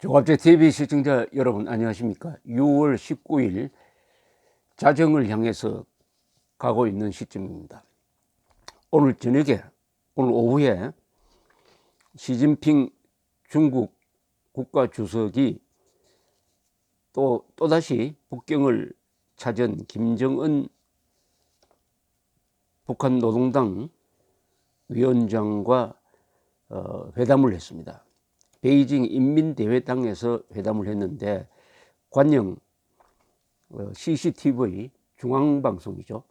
종합제 TV 시청자 여러분 안녕하십니까. 6월 19일 자정을 향해서 가고 있는 시점입니다. 오늘 오후에 시진핑 중국 국가주석이 또다시 북경을 찾은 김정은 북한 노동당 위원장과 회담을 했습니다. 베이징 인민대회당에서 회담을 했는데 관영 CCTV 중앙방송이죠.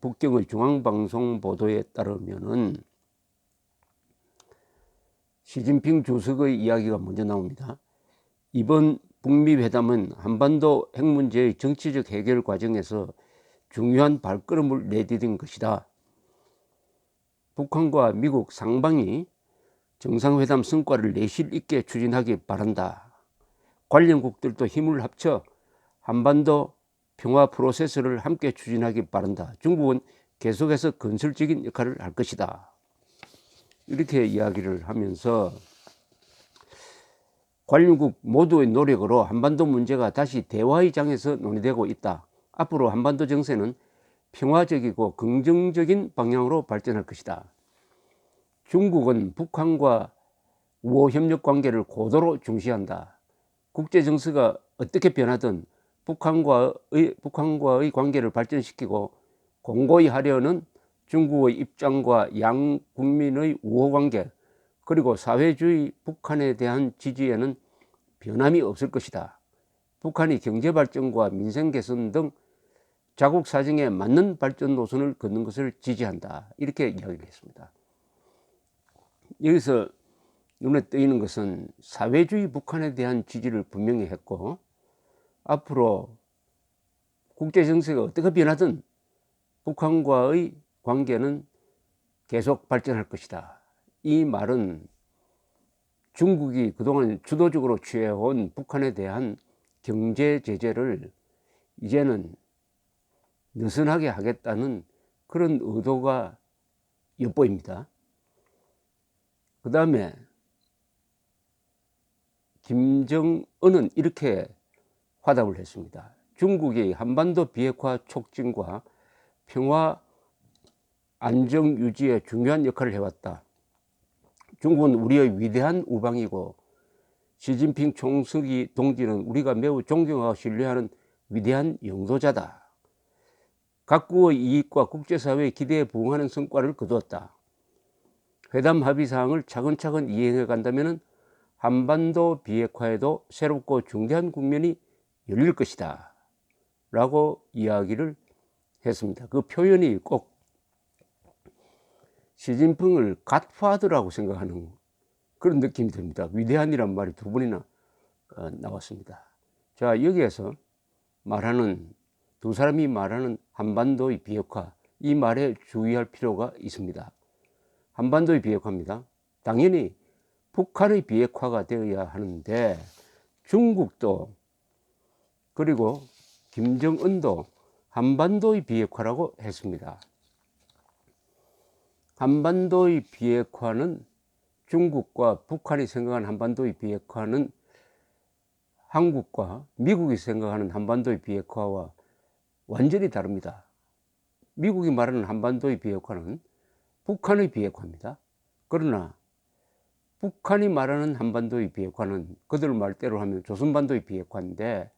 북경의 중앙방송 보도에 따르면은 시진핑 주석의 이야기가 먼저 나옵니다. 이번 북미 회담은 한반도 핵 문제의 정치적 해결 과정에서 중요한 발걸음을 내디딘 것이다. 북한과 미국 상방이 정상회담 성과를 내실 있게 추진하기 바란다. 관련국들도 힘을 합쳐 한반도 평화 프로세스를 함께 추진하기 바란다. 중국은 계속해서 건설적인 역할을 할 것이다. 이렇게 이야기를 하면서 관련국 모두의 노력으로 한반도 문제가 다시 대화의 장에서 논의되고 있다. 앞으로 한반도 정세는 평화적이고 긍정적인 방향으로 발전할 것이다. 중국은 북한과 우호협력 관계를 고도로 중시한다. 국제정세가 어떻게 변하든 북한과의 관계를 발전시키고 공고히 하려는 중국의 입장과 양 국민의 우호관계 그리고 사회주의 북한에 대한 지지에는 변함이 없을 것이다. 북한이 경제발전과 민생개선 등 자국 사정에 맞는 발전 노선을 걷는 것을 지지한다. 이렇게 이야기를 했습니다. 여기서 눈에 띄는 것은 사회주의 북한에 대한 지지를 분명히 했고 앞으로 국제정세가 어떻게 변하든 북한과의 관계는 계속 발전할 것이다. 이 말은 중국이 그동안 주도적으로 취해온 북한에 대한 경제 제재를 이제는 느슨하게 하겠다는 그런 의도가 엿보입니다. 그 다음에 김정은은 이렇게 화답을 했습니다. 중국이 한반도 비핵화 촉진과 평화 안정 유지에 중요한 역할을 해왔다. 중국은 우리의 위대한 우방이고 시진핑 총書記 동지는 우리가 매우 존경하고 신뢰하는 위대한 영도자다. 각국의 이익과 국제사회의 기대에 부응하는 성과를 거두었다. 회담 합의사항을 차근차근 이행해 간다면 한반도 비핵화에도 새롭고 중대한 국면이 열릴 것이다. 라고 이야기를 했습니다. 그 표현이 꼭 시진핑을 갓파더라고 생각하는 그런 느낌이 듭니다. 위대한이란 말이 두 번이나 나왔습니다. 자, 여기에서 두 사람이 말하는 한반도의 비핵화, 이 말에 주의할 필요가 있습니다. 한반도의 비핵화입니다. 당연히 북한의 비핵화가 되어야 하는데 중국도 그리고 김정은도 한반도의 비핵화라고 했습니다. 한반도의 비핵화는 중국과 북한이 생각하는 한반도의 비핵화는 한국과 미국이 생각하는 한반도의 비핵화와 완전히 다릅니다. 미국이 말하는 한반도의 비핵화는 북한의 비핵화입니다. 그러나 북한이 말하는 한반도의 비핵화는 그들 말대로 하면 조선반도의 비핵화인데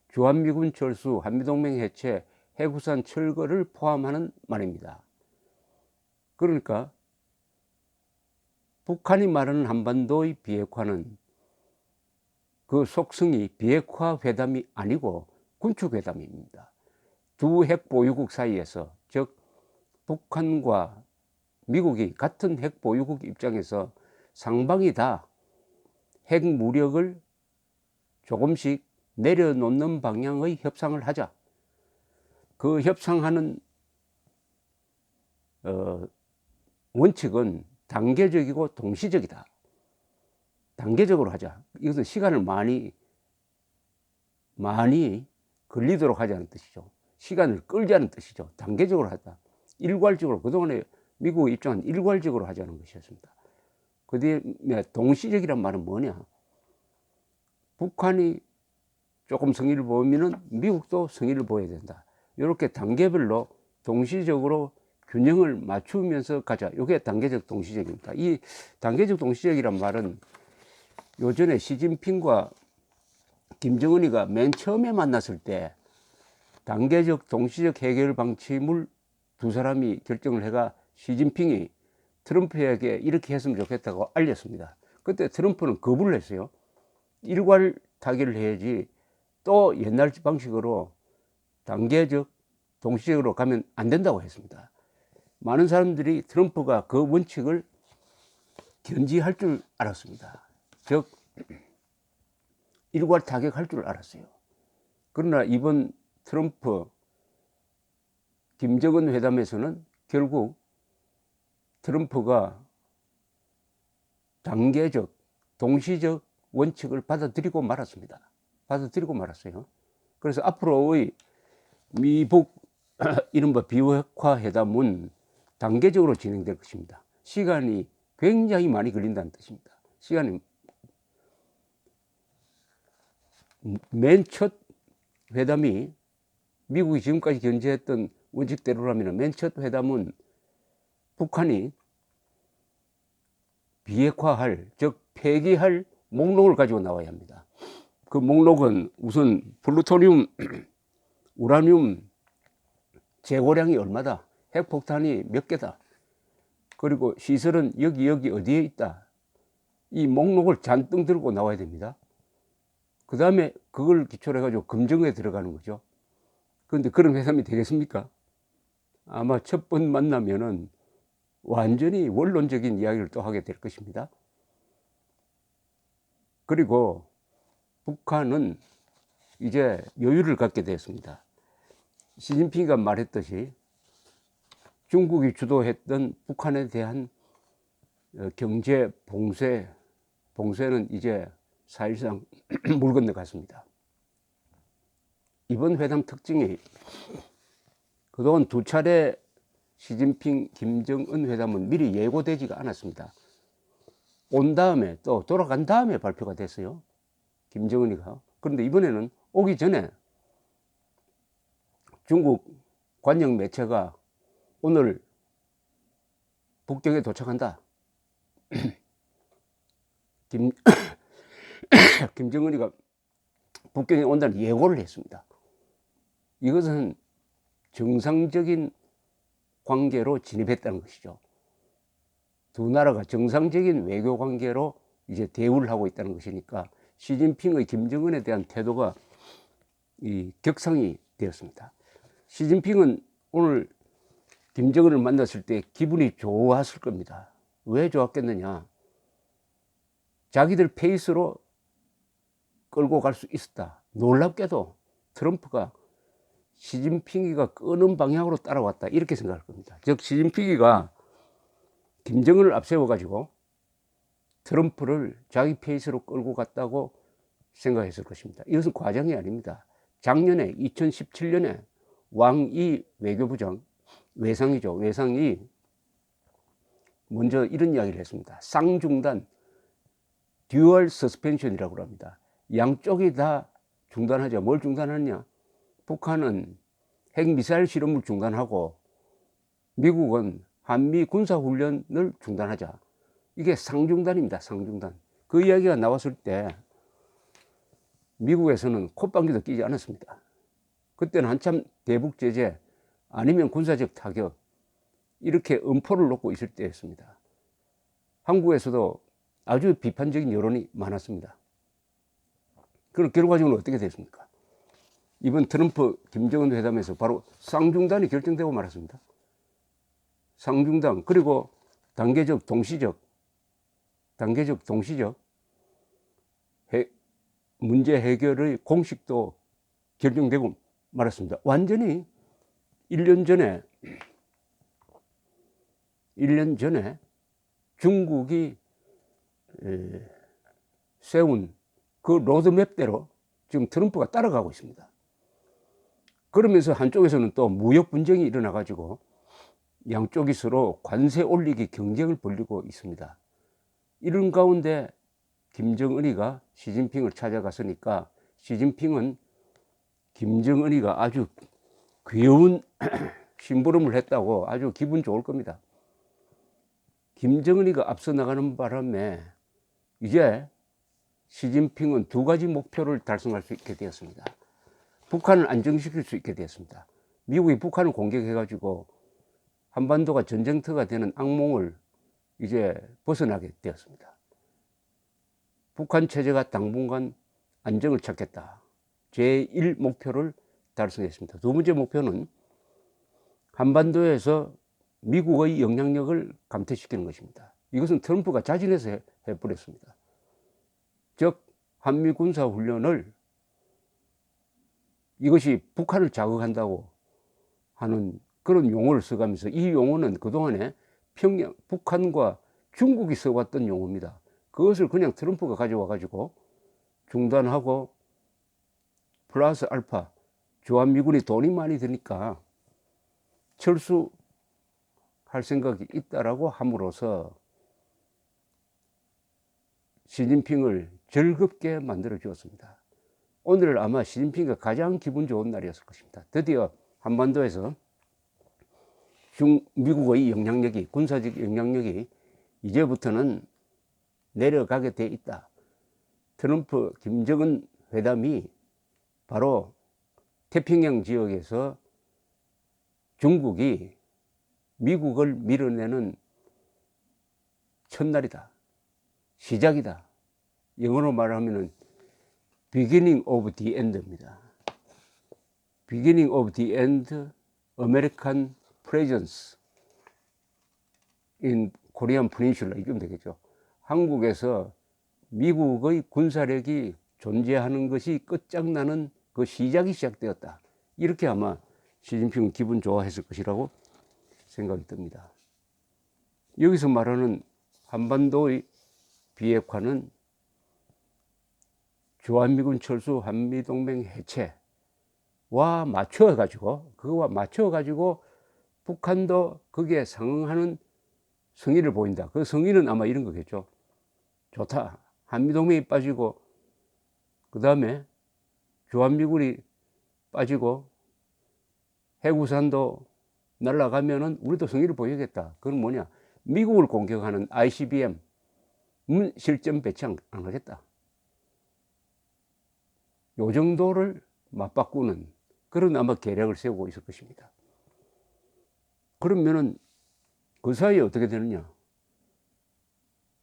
주한미군 철수, 한미동맹 해체, 해구산 철거를 포함하는 말입니다. 그러니까 북한이 말하는 한반도의 비핵화는 그 속성이 비핵화 회담이 아니고 군축 회담입니다. 두 핵 보유국 사이에서, 즉 북한과 미국이 같은 핵 보유국 입장에서 상방이 다 핵 무력을 조금씩 내려놓는 방향의 협상을 하자. 그 협상하는 원칙은 단계적이고 동시적이다. 단계적으로 하자. 이것은 시간을 많이 걸리도록 하자는 뜻이죠. 시간을 끌자는 뜻이죠. 단계적으로 하자. 일괄적으로, 그동안에 미국 입장은 일괄적으로 하자는 것이었습니다. 그 다음에 동시적이란 말은 뭐냐? 북한이 조금 성의를 보이면은 미국도 성의를 보여야 된다. 이렇게 단계별로 동시적으로 균형을 맞추면서 가자. 이게 단계적 동시적입니다. 이 단계적 동시적이란 말은 요전에 시진핑과 김정은이가 맨 처음에 만났을 때 단계적 동시적 해결 방침을 두 사람이 결정을 해가 시진핑이 트럼프에게 이렇게 했으면 좋겠다고 알렸습니다. 그때 트럼프는 거부를 했어요. 일괄 타결을 해야지 또 옛날 방식으로 단계적 동시적으로 가면 안 된다고 했습니다. 많은 사람들이 트럼프가 그 원칙을 견지할 줄 알았습니다. 즉 일괄 타격할 줄 알았어요. 그러나 이번 트럼프 김정은 회담에서는 결국 트럼프가 단계적 동시적 원칙을 받아들이고 말았습니다. 받아들이고 말았어요. 그래서 앞으로의 미북 이른바 비핵화 회담은 단계적으로 진행될 것입니다. 시간이 굉장히 많이 걸린다는 뜻입니다. 시간이 맨 첫 회담이 미국이 지금까지 견제했던 원칙대로라면 맨 첫 회담은 북한이 비핵화할, 즉 폐기할 목록을 가지고 나와야 합니다. 그 목록은 우선 플루토늄, 우라늄 재고량이 얼마다, 핵폭탄이 몇 개다, 그리고 시설은 여기 어디에 있다, 이 목록을 잔뜩 들고 나와야 됩니다. 그 다음에 그걸 기초로 해가지고 검증에 들어가는 거죠. 그런데 그런 회담이 되겠습니까? 아마 첫 번 만나면은 완전히 원론적인 이야기를 또 하게 될 것입니다. 그리고 북한은 이제 여유를 갖게 되었습니다. 시진핑이가 말했듯이 중국이 주도했던 북한에 대한 경제 봉쇄는 이제 사실상 물 건너갔습니다. 이번 회담 특징이 그동안 두 차례 시진핑, 김정은 회담은 미리 예고되지가 않았습니다. 온 다음에 또 돌아간 다음에 발표가 됐어요. 김정은이가. 그런데 이번에는 오기 전에 중국 관영 매체가 오늘 북경에 도착한다. 김정은이가 북경에 온다는 예고를 했습니다. 이것은 정상적인 관계로 진입했다는 것이죠. 두 나라가 정상적인 외교 관계로 이제 대우를 하고 있다는 것이니까 시진핑의 김정은에 대한 태도가 격상이 되었습니다. 시진핑은 오늘 김정은을 만났을 때 기분이 좋았을 겁니다. 왜 좋았겠느냐? 자기들 페이스로 끌고 갈 수 있었다. 놀랍게도 트럼프가 시진핑이가 끄는 방향으로 따라왔다, 이렇게 생각할 겁니다. 즉 시진핑이가 김정은을 앞세워 가지고 트럼프를 자기 페이스로 끌고 갔다고 생각했을 것입니다. 이것은 과장이 아닙니다. 작년에 2017년에 왕이 외교부장, 외상이 먼저 이런 이야기를 했습니다. 쌍중단, 듀얼 서스펜션이라고 합니다. 양쪽이 다 중단하자. 뭘 중단하냐? 북한은 핵미사일 실험을 중단하고 미국은 한미 군사훈련을 중단하자. 이게 상중단입니다. 상중단. 그 이야기가 나왔을 때 미국에서는 콧방귀도 끼지 않았습니다. 그때는 한참 대북 제재 아니면 군사적 타격 이렇게 엄포를 놓고 있을 때였습니다. 한국에서도 아주 비판적인 여론이 많았습니다. 그럼 결과적으로 어떻게 됐습니까? 이번 트럼프 김정은 회담에서 바로 쌍중단이 결정되고 말았습니다. 쌍중단, 그리고 단계적 동시적 문제 해결의 공식도 결정되고 말았습니다. 완전히 1년 전에 중국이 세운 그 로드맵대로 지금 트럼프가 따라가고 있습니다. 그러면서 한쪽에서는 또 무역 분쟁이 일어나 가지고 양쪽이 서로 관세 올리기 경쟁을 벌이고 있습니다. 이런 가운데 김정은이가 시진핑을 찾아갔으니까 시진핑은 김정은이가 아주 귀여운 심부름을 했다고 아주 기분 좋을 겁니다. 김정은이가 앞서 나가는 바람에 이제 시진핑은 두 가지 목표를 달성할 수 있게 되었습니다. 북한을 안정시킬 수 있게 되었습니다. 미국이 북한을 공격해가지고 한반도가 전쟁터가 되는 악몽을 이제 벗어나게 되었습니다. 북한 체제가 당분간 안정을 찾겠다. 제1 목표를 달성했습니다. 두 번째 목표는 한반도에서 미국의 영향력을 감퇴시키는 것입니다. 이것은 트럼프가 자진해서 해버렸습니다. 즉 한미 군사훈련을 이것이 북한을 자극한다고 하는 그런 용어를 써가면서 이 용어는 그동안에 북한과 중국이 써왔던 용어입니다. 그것을 그냥 트럼프가 가져와 가지고 중단하고 플러스 알파 주한미군이 돈이 많이 드니까 철수할 생각이 있다라고 함으로써 시진핑을 즐겁게 만들어 주었습니다. 오늘 아마 시진핑이 가장 기분 좋은 날이었을 것입니다. 드디어 한반도에서 미국의 영향력이, 군사적 영향력이 이제부터는 내려가게 돼 있다. 트럼프 김정은 회담이 바로 태평양 지역에서 중국이 미국을 밀어내는 첫날이다. 시작이다. 영어로 말하면 beginning of the end입니다. beginning of the end American presence in Korean Peninsula 이러면 되겠죠. 한국에서 미국의 군사력이 존재하는 것이 끝장나는 그 시작이 시작되었다. 이렇게 아마 시진핑은 기분 좋아했을 것이라고 생각이 듭니다. 여기서 말하는 한반도의 비핵화는 주한미군 철수, 한미동맹 해체와 그거와 맞춰가지고 북한도 거기에 상응하는 성의를 보인다. 그 성의는 아마 이런 거겠죠. 좋다. 한미동맹이 빠지고 그 다음에 주한미군이 빠지고 해구산도 날아가면은 우리도 성의를 보이겠다. 그건 뭐냐? 미국을 공격하는 ICBM 실전 배치 안 하겠다. 요 정도를 맞바꾸는 그런 아마 계략을 세우고 있을 것입니다. 그러면은 그 사이에 어떻게 되느냐?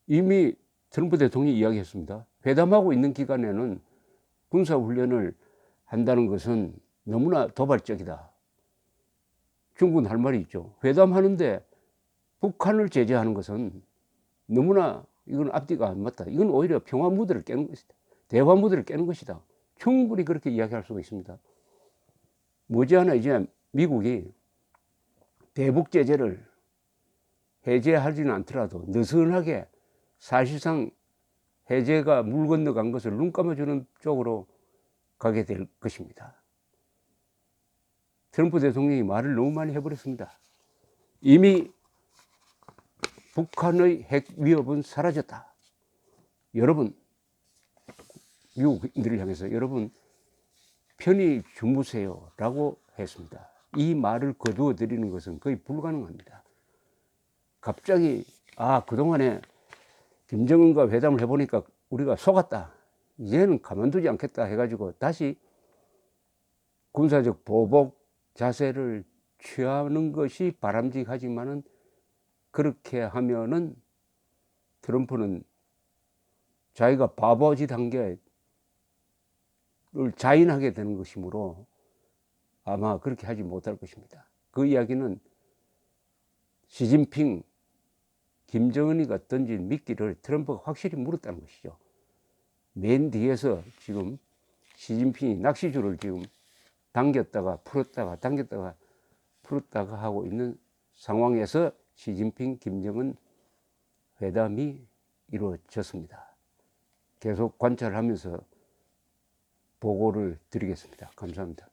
이미 트럼프 대통령이 이야기했습니다. 회담하고 있는 기간에는 군사훈련을 한다는 것은 너무나 도발적이다. 중국은 할 말이 있죠. 회담하는데 북한을 제재하는 것은 너무나 이건 앞뒤가 안 맞다. 이건 오히려 평화 무드를 깨는 것이다. 대화 무드를 깨는 것이다. 충분히 그렇게 이야기할 수가 있습니다. 머지않아 이제 미국이 대북 제재를 해제하지는 않더라도 느슨하게 사실상 해제가 물 건너간 것을 눈 감아주는 쪽으로 가게 될 것입니다. 트럼프 대통령이 말을 너무 많이 해버렸습니다. 이미 북한의 핵 위협은 사라졌다. 여러분, 미국인들을 향해서 여러분 편히 주무세요 라고 했습니다. 이 말을 거두어 드리는 것은 거의 불가능합니다. 갑자기 그동안에 김정은과 회담을 해보니까 우리가 속았다. 이제는 가만두지 않겠다 해가지고 다시 군사적 보복 자세를 취하는 것이 바람직하지만은 그렇게 하면은 트럼프는 자기가 바보짓 한 게를 자인하게 되는 것이므로 아마 그렇게 하지 못할 것입니다. 그 이야기는 시진핑, 김정은이가 던진 미끼를 트럼프가 확실히 물었다는 것이죠. 맨 뒤에서 지금 시진핑이 낚시줄을 지금 당겼다가 풀었다가 당겼다가 풀었다가 하고 있는 상황에서 시진핑, 김정은 회담이 이루어졌습니다. 계속 관찰하면서 보고를 드리겠습니다. 감사합니다.